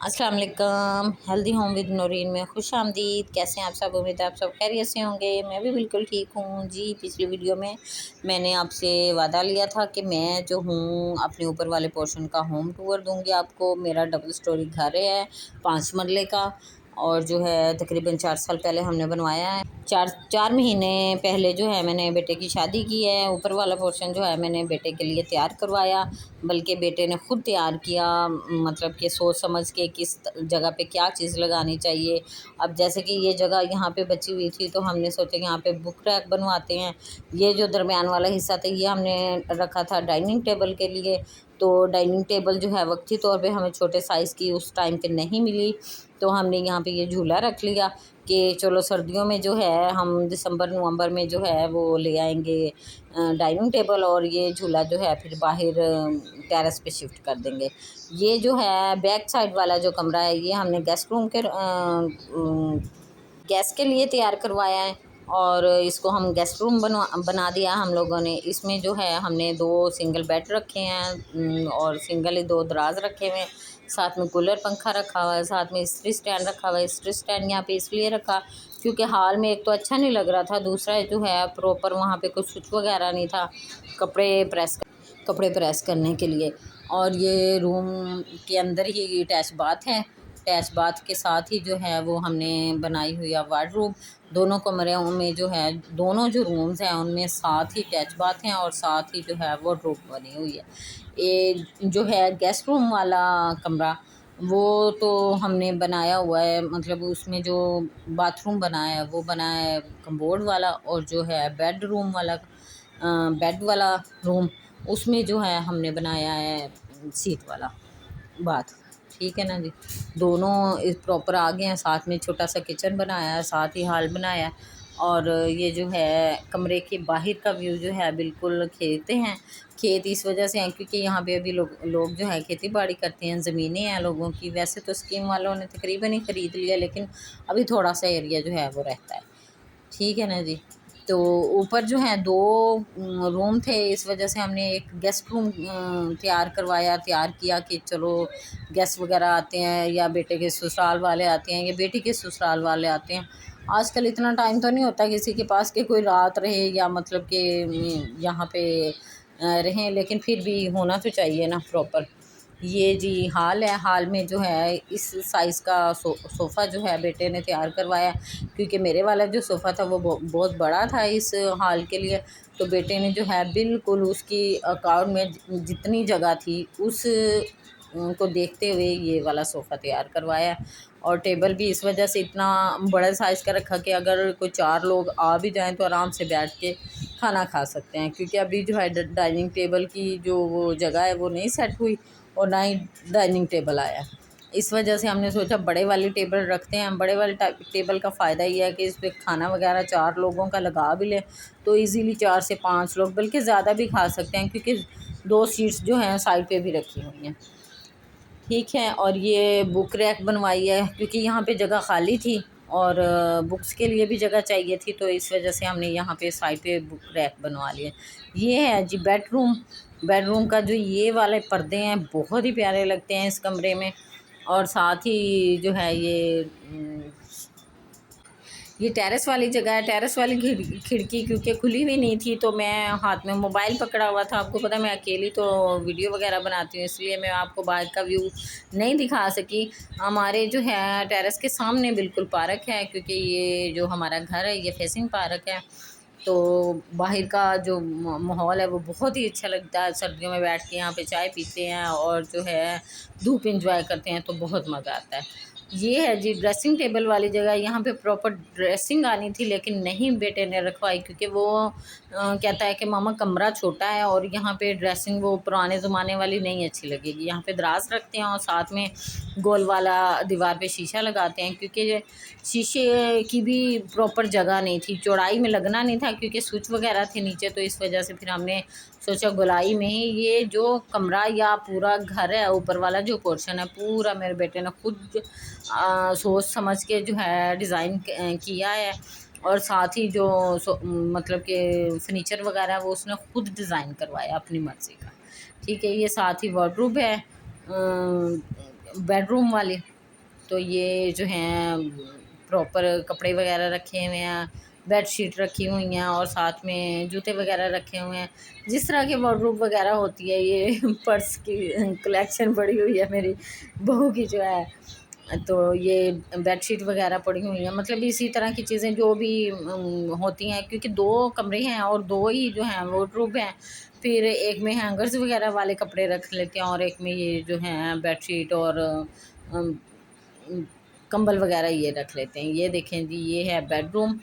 अस्सलाम वालेकुम। Healthy home with Noorin में खुश आमदीद। कैसे हैं आप सब? उम्मीद है आप सब खैरियत से होंगे। मैं भी बिल्कुल ठीक हूँ जी। पिछली वीडियो में मैंने आपसे वादा लिया था कि मैं जो हूँ अपने ऊपर वाले पोर्शन का होम टूर दूँगी आपको। मेरा डबल स्टोरी घर है 5 मरले का, और जो है तकरीबन 4 साल पहले हमने बनवाया है। चार महीने पहले जो है मैंने बेटे की शादी की है। ऊपर वाला पोर्शन जो है मैंने बेटे के लिए तैयार करवाया, बल्कि बेटे ने ख़ुद तैयार किया। मतलब कि सोच समझ के किस जगह पे क्या चीज़ लगानी चाहिए। अब जैसे कि ये जगह यहाँ पे बची हुई थी तो हमने सोचा कि यहाँ पे बुक रैक बनवाते हैं। ये जो दरमियान वाला हिस्सा था ये हमने रखा था डाइनिंग टेबल के लिए। तो डाइनिंग टेबल जो है वक्ती तौर पे हमें छोटे साइज़ की उस टाइम पे नहीं मिली, तो हमने यहाँ पे ये झूला रख लिया कि चलो सर्दियों में जो है हम दिसंबर नवंबर में जो है वो ले आएंगे डाइनिंग टेबल, और ये झूला जो है फिर बाहर टेरेस पे शिफ्ट कर देंगे। ये जो है बैक साइड वाला जो कमरा है ये हमने गेस्ट रूम के गेस्ट के लिए तैयार करवाया है, और इसको हम गेस्ट रूम बना दिया हम लोगों ने। इसमें जो है हमने 2 सिंगल बेड रखे हैं और सिंगल ही 2 दराज रखे हुए हैं। साथ में कूलर पंखा रखा हुआ है, साथ में इस्त्री स्टैंड रखा हुआ है। इस्त्री स्टैंड यहाँ पे इसलिए रखा क्योंकि हाल में एक तो अच्छा नहीं लग रहा था, दूसरा जो है प्रॉपर वहाँ पे कुछ स्विच वगैरह नहीं था कपड़े प्रेस करने के लिए। और ये रूम के अंदर ही अटैच बाथ है। अटैच बाथ के साथ ही जो है वो हमने बनाई हुई है वार्डरोब। दोनों कमरों में जो है दोनों जो रूम्स हैं उनमें साथ ही अटैच बाथ हैं और साथ ही जो है वार्डरोब बनी हुई है। ये जो है गेस्ट रूम वाला कमरा वो तो हमने बनाया हुआ है, मतलब उसमें जो बाथरूम बनाया है वो बनाया है कम्बोर्ड वाला, और जो है बेड वाला रूम उसमें जो है हमने बनाया है सीट वाला बाथ। ठीक है ना जी। दोनों इस प्रॉपर आ गए हैं। साथ में छोटा सा किचन बनाया है, साथ ही हॉल बनाया है। और ये जो है कमरे के बाहर का व्यू जो है बिल्कुल खेत इस वजह से हैं क्योंकि यहाँ पे अभी लोग जो है खेती बाड़ी करते हैं, ज़मीनें हैं लोगों की। वैसे तो स्कीम वालों ने तकरीबन ही ख़रीद लिया, लेकिन अभी थोड़ा सा एरिया जो है वो रहता है। ठीक है ना जी। तो ऊपर जो है 2 रूम थे, इस वजह से हमने एक गेस्ट रूम तैयार किया कि चलो गेस्ट वगैरह आते हैं या बेटे के ससुराल वाले आते हैं या बेटी के ससुराल वाले आते हैं। आजकल इतना टाइम तो नहीं होता किसी के पास कि कोई रात रहे या मतलब कि यहाँ पे रहें, लेकिन फिर भी होना तो चाहिए ना प्रॉपर। ये जी हाल है। हाल में जो है इस साइज़ का सोफ़ा जो है बेटे ने तैयार करवाया, क्योंकि मेरे वाला जो सोफ़ा था वो बहुत बड़ा था इस हाल के लिए। तो बेटे ने जो है बिल्कुल उसकी अकाउंट में जितनी जगह थी उस को देखते हुए ये वाला सोफ़ा तैयार करवाया। और टेबल भी इस वजह से इतना बड़ा साइज़ का रखा कि अगर कोई 4 लोग आ भी जाएं तो आराम से बैठ के खाना खा सकते हैं, क्योंकि अभी जो है डाइनिंग टेबल की जो वो जगह है वो नहीं सेट हुई और ना ही डाइनिंग टेबल आया। इस वजह से हमने सोचा बड़े वाली टेबल रखते हैं। बड़े वाले टेबल का फ़ायदा ये है कि इस पे खाना वगैरह 4 लोगों का लगा भी लें तो इजीली 4 से 5 लोग बल्कि ज़्यादा भी खा सकते हैं, क्योंकि 2 सीट्स जो हैं साइड पे भी रखी हुई हैं। ठीक है। और ये बुक रैक बनवाई है क्योंकि यहाँ पे जगह खाली थी और बुक्स के लिए भी जगह चाहिए थी, तो इस वजह से हमने यहाँ पे साइड पे बुक रैक बनवा लिए। ये है जी बेडरूम का जो ये वाले पर्दे हैं बहुत ही प्यारे लगते हैं इस कमरे में। और साथ ही जो है ये टेरेस वाली जगह है। टेरेस वाली खिड़की क्योंकि खुली हुई नहीं थी तो मैं हाथ में मोबाइल पकड़ा हुआ था। आपको पता है मैं अकेली तो वीडियो वगैरह बनाती हूँ, इसलिए मैं आपको बाहर का व्यू नहीं दिखा सकी। हमारे जो है टेरेस के सामने बिल्कुल पार्क है, क्योंकि ये जो हमारा घर है ये फेसिंग पार्क है। तो बाहर का जो माहौल है वो बहुत ही अच्छा लगता है। सर्दियों में बैठ के यहाँ पे चाय पीते हैं और जो है धूप इंजॉय करते हैं तो बहुत मज़ा आता है। ये है जी ड्रेसिंग टेबल वाली जगह। यहाँ पे प्रॉपर ड्रेसिंग आनी थी लेकिन नहीं बेटे ने रखवाई, क्योंकि वो कहता है कि मामा कमरा छोटा है और यहाँ पे ड्रेसिंग वो पुराने ज़माने वाली नहीं अच्छी लगेगी। यहाँ पे दराज रखते हैं और साथ में गोल वाला दीवार पे शीशा लगाते हैं, क्योंकि शीशे की भी प्रॉपर जगह नहीं थी, चौड़ाई में लगना नहीं था क्योंकि स्विच वगैरह थे नीचे। तो इस वजह से फिर हमने सोचा गोलाई में ही ये जो कमरा या पूरा घर है ऊपर वाला जो पोर्शन है पूरा मेरे बेटे ने खुद सोच समझ के जो है डिज़ाइन किया है। और साथ ही जो मतलब कि फर्नीचर वगैरह वो उसने खुद डिज़ाइन करवाया अपनी मर्ज़ी का। ठीक है। ये साथ ही वार्डरोब है बेडरूम वाली। तो ये जो हैं प्रॉपर कपड़े वगैरह रखे हुए हैं, बेड शीट रखी हुई हैं और साथ में जूते वगैरह रखे हुए हैं। जिस तरह के वार्डरोब वगैरह होती है, ये पर्स की कलेक्शन पड़ी हुई है मेरी बहू की जो है। तो ये बेडशीट वगैरह पड़ी हुई हैं, मतलब इसी तरह की चीज़ें जो भी होती हैं, क्योंकि 2 कमरे हैं और 2 ही जो हैं वार्डरोब हैं। फिर एक में हैंगर्स वगैरह वाले कपड़े रख लेते हैं और एक में ये जो हैं बेडशीट और अम, कंबल वगैरह ये रख लेते हैं। ये देखें जी, ये है बेडरूम।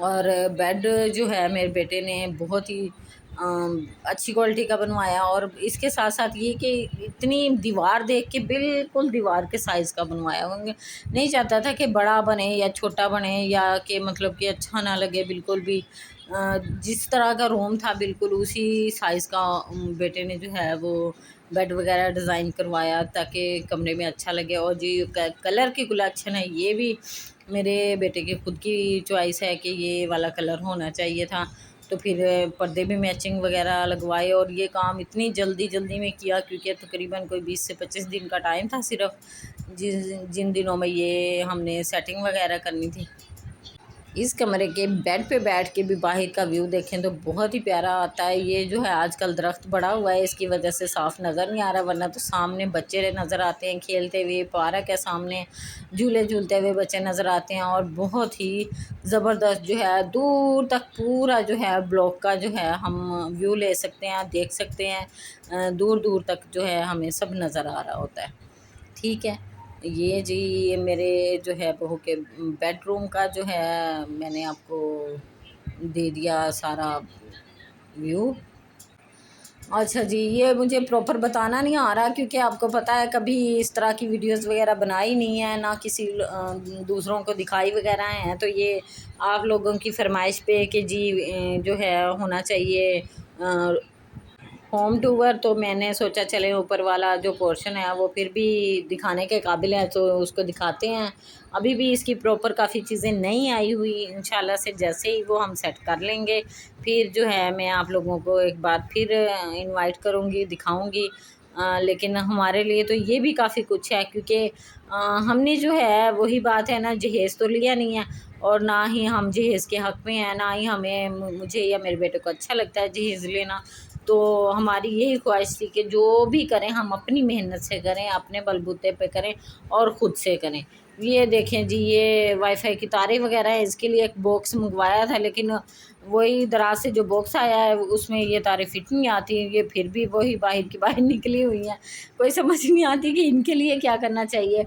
और बेड जो है मेरे बेटे ने बहुत ही अच्छी क्वालिटी का बनवाया, और इसके साथ साथ ये कि इतनी दीवार देख के बिल्कुल दीवार के साइज़ का बनवाया। होंगे नहीं चाहता था कि बड़ा बने या छोटा बने, या कि मतलब कि अच्छा ना लगे बिल्कुल भी। जिस तरह का रूम था बिल्कुल उसी साइज़ का बेटे ने जो है वो बेड वगैरह डिज़ाइन करवाया, ताकि कमरे में अच्छा लगे। और जो कलर की कलेक्शन है, ये भी मेरे बेटे की खुद की चॉइस है कि ये वाला कलर होना चाहिए था। तो फिर पर्दे भी मैचिंग वगैरह लगवाए, और ये काम इतनी जल्दी जल्दी में किया क्योंकि तकरीबन कोई 20 से 25 दिन का टाइम था सिर्फ, जिन दिनों में ये हमने सेटिंग वगैरह करनी थी। इस कमरे के बेड पे बैठ के भी बाहर का व्यू देखें तो बहुत ही प्यारा आता है। ये जो है आजकल दरख्त बड़ा हुआ है, इसकी वजह से साफ़ नज़र नहीं आ रहा, वरना तो सामने बच्चे नज़र आते हैं खेलते हुए, पार्क है सामने, झूले झूलते हुए बच्चे नज़र आते हैं। और बहुत ही ज़बरदस्त जो है दूर तक पूरा जो है ब्लॉक का जो है हम व्यू ले सकते हैं, देख सकते हैं। दूर दूर तक जो है हमें सब नज़र आ रहा होता है। ठीक है, ये जी ये मेरे जो है बहू के बेडरूम का जो है मैंने आपको दे दिया सारा व्यू। अच्छा जी, ये मुझे प्रॉपर बताना नहीं आ रहा क्योंकि आपको पता है कभी इस तरह की वीडियोस वगैरह बनाई नहीं है, ना किसी दूसरों को दिखाई वगैरह हैं। तो ये आप लोगों की फरमाइश पे कि जी जो है होना चाहिए होम टूर, तो मैंने सोचा चले ऊपर वाला जो पोर्शन है वो फिर भी दिखाने के काबिल है तो उसको दिखाते हैं। अभी भी इसकी प्रॉपर काफ़ी चीज़ें नहीं आई हुई, इंशाल्लाह से जैसे ही वो हम सेट कर लेंगे फिर जो है मैं आप लोगों को एक बार फिर इनवाइट करूँगी, दिखाऊँगी। लेकिन हमारे लिए तो ये भी काफ़ी कुछ है क्योंकि हमने जो है वही बात है ना, जहेज़ तो लिया नहीं है और ना ही हम जहेज़ के हक़ में हैं, ना ही हमें मुझे या मेरे बेटे को अच्छा लगता है जहेज़ लेना। तो हमारी यही ख्वाहिश थी कि जो भी करें हम अपनी मेहनत से करें, अपने बलबूते पे करें और ख़ुद से करें। ये देखें जी, ये वाईफ़ाई की तारें वगैरह है, इसके लिए एक बॉक्स मंगवाया था, लेकिन वही दराज से जो बॉक्स आया है उसमें ये तारें फिट नहीं आती, ये फिर भी वही बाहर की बाहर निकली हुई हैं। कोई समझ नहीं आती कि इनके लिए क्या करना चाहिए।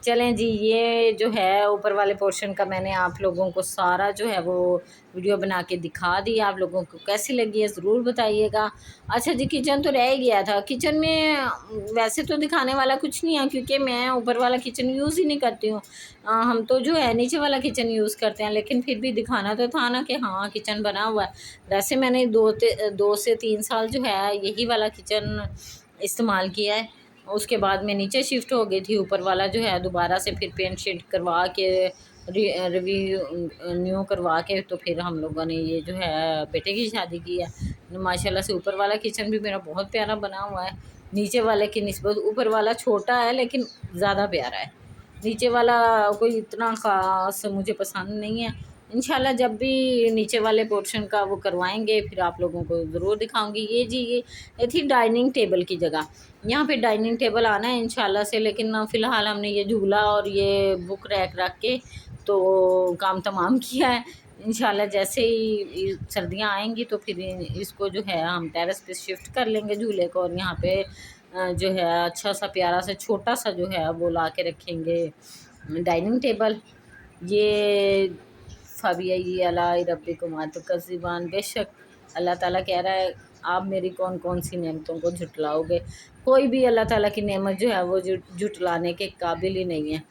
चलें जी, ये जो है ऊपर वाले पोर्शन का मैंने आप लोगों को सारा जो है वो वीडियो बना के दिखा दी। आप लोगों को कैसी लगी है ज़रूर बताइएगा। अच्छा जी, किचन तो रह ही गया था। किचन में वैसे तो दिखाने वाला कुछ नहीं है क्योंकि मैं ऊपर वाला किचन यूज़ ही नहीं करती हूँ। हम तो जो है नीचे वाला किचन यूज़ करते हैं, लेकिन फिर भी दिखाना तो था ना कि हाँ किचन बना हुआ है। वैसे मैंने 2 से 3 साल जो है यही वाला किचन इस्तेमाल किया है। उसके बाद मैं नीचे शिफ्ट हो गई थी, ऊपर वाला जो है दोबारा से फिर पेंट शेंट करवा के रिव्यू न्यू करवा के तो फिर हम लोगों ने ये जो है बेटे की शादी की है। माशाल्लाह से ऊपर वाला किचन भी मेरा बहुत प्यारा बना हुआ है। नीचे वाले की निस्बत ऊपर वाला छोटा है लेकिन ज़्यादा प्यारा है। नीचे वाला कोई इतना ख़ास मुझे पसंद नहीं है। इंशाल्लाह जब भी नीचे वाले पोर्शन का वो करवाएंगे फिर आप लोगों को ज़रूर दिखाऊंगी। ये जी ये थी डाइनिंग टेबल की जगह, यहाँ पे डाइनिंग टेबल आना है इंशाल्लाह से, लेकिन फ़िलहाल हमने ये झूला और ये बुक रैक रख के तो काम तमाम किया है। इंशाल्लाह जैसे ही सर्दियाँ आएंगी तो फिर इसको जो है हम टेरेस पे शिफ्ट कर लेंगे झूले को, और यहाँ पे जो है अच्छा सा प्यारा सा छोटा सा जो है वो ला के रखेंगे डाइनिंग टेबल। ये फ़बी अला रब्बिकुमा तुकज़्ज़िबान, बेशक अल्लाह ताला कह रहा है आप मेरी कौन कौन सी नेमतों को झुटलाओगे। कोई भी अल्लाह ताला की नेमत जो है वो झुटलाने के काबिल ही नहीं है।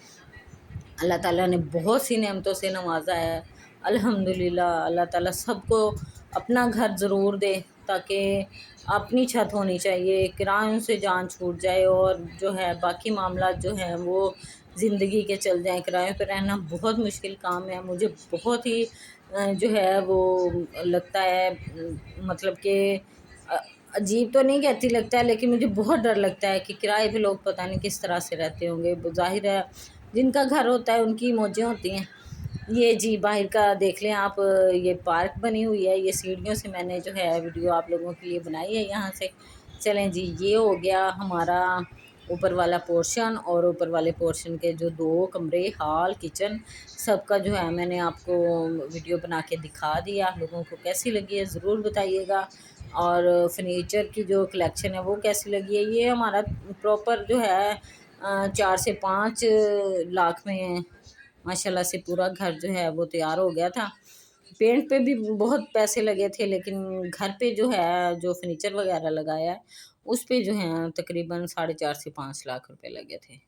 अल्लाह ताला ने बहुत सी नेमतों से नवाजा है, अल्हम्दुलिल्लाह। अल्लाह ताला सबको अपना घर ज़रूर दे, ताकि अपनी छत होनी चाहिए, किरायों से जान छूट जाए और जो है बाकी मामला जो हैं वो ज़िंदगी के चल जाएँ। किराए पे रहना बहुत मुश्किल काम है, मुझे बहुत ही जो है वो लगता है मतलब कि अजीब तो नहीं कहती लगता है, लेकिन मुझे बहुत डर लगता है कि किराए पे लोग पता नहीं किस तरह से रहते होंगे। ज़ाहिर है जिनका घर होता है उनकी मौजें होती हैं। ये जी बाहर का देख लें आप, ये पार्क बनी हुई है, ये सीढ़ियों से मैंने जो है वीडियो आप लोगों के लिए बनाई है यहाँ से। चलें जी, ये हो गया हमारा ऊपर वाला पोर्शन, और ऊपर वाले पोर्शन के जो 2 कमरे, हॉल, किचन, सबका जो है मैंने आपको वीडियो बना के दिखा दिया। आप लोगों को कैसी लगी है ज़रूर बताइएगा, और फर्नीचर की जो कलेक्शन है वो कैसी लगी है। ये हमारा प्रॉपर जो है 4 से 5 लाख में माशाल्लाह से पूरा घर जो है वो तैयार हो गया था। पेंट पे भी बहुत पैसे लगे थे, लेकिन घर पे जो है जो फर्नीचर वगैरह लगाया है उस पे जो है तकरीबन 4.5 से 5 लाख रुपए लगे थे।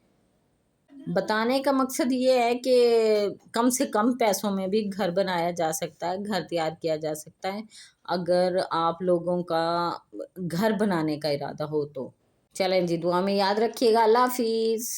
बताने का मकसद ये है कि कम से कम पैसों में भी घर बनाया जा सकता है, घर तैयार किया जा सकता है, अगर आप लोगों का घर बनाने का इरादा हो तो। चलें जी, दुआ में याद रखिएगा। अल्लाह हाफ़िज़।